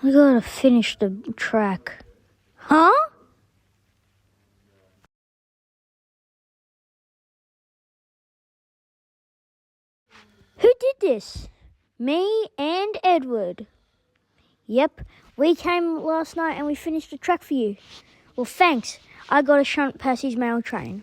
I gotta finish the track. Huh? Who did this? Me and Edward. Yep, we came last night and we finished the track for you. Well, thanks. I gotta shunt Percy's mail train.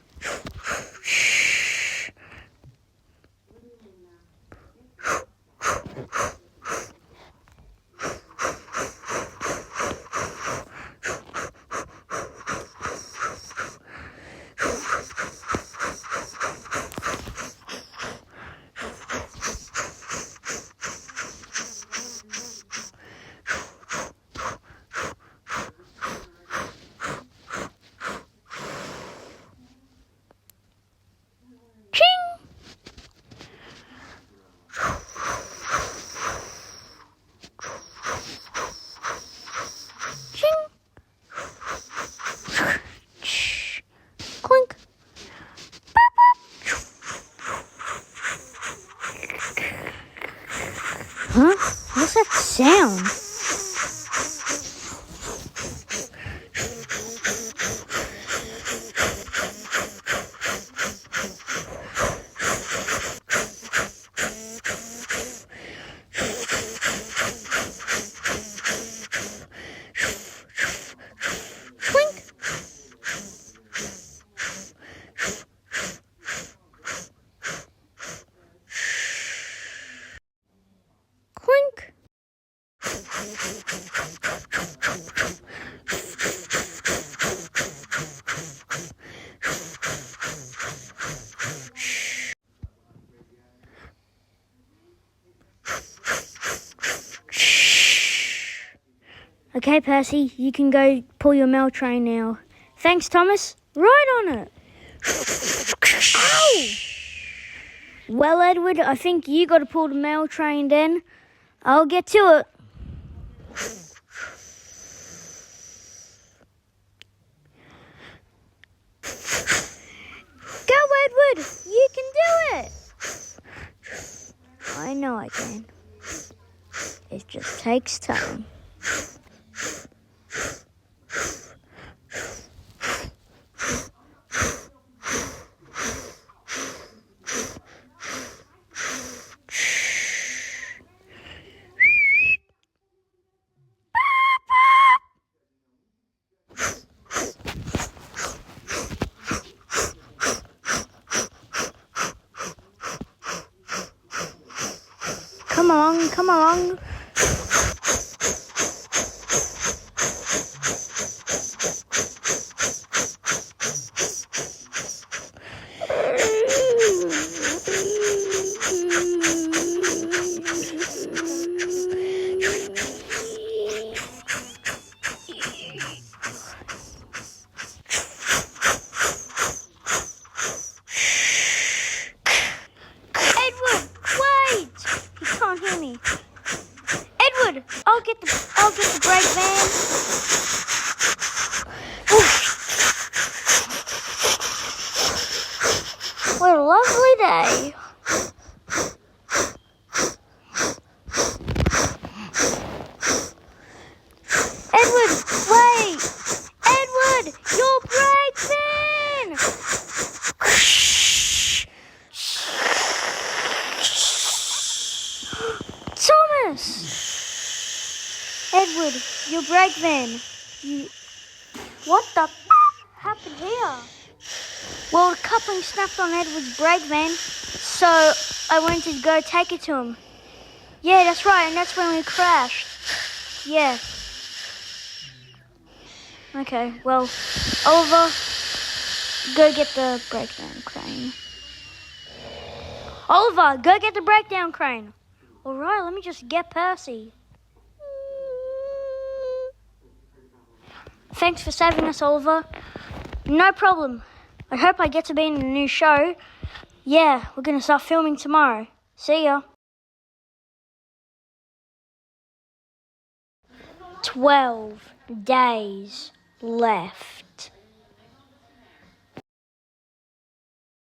Clink. Huh? What's that sound? Clink. Okay, Percy, you can go pull your mail train now. Thanks, Thomas. Right on it. Ow! Well, Edward, I think you got to pull the mail train then. I'll get to it. Go, Edward! You can do it! I know I can. It just takes time. Come along, come along. Edward, I'll get the brake van. What a lovely day. Edward, wait! Edward, your brake van! Thomas! Edward, your brake van. What the happened here? Well, the coupling snapped on Edward's brake van, so I went to go take it to him. Yeah, that's right, and that's when we crashed. Yeah. Okay, well, Oliver, go get the breakdown crane. Oliver, go get the breakdown crane. All right, let me just get Percy. Thanks for saving us, Oliver. No problem. I hope I get to be in the new show. Yeah, we're going to start filming tomorrow. See ya. 12 days left.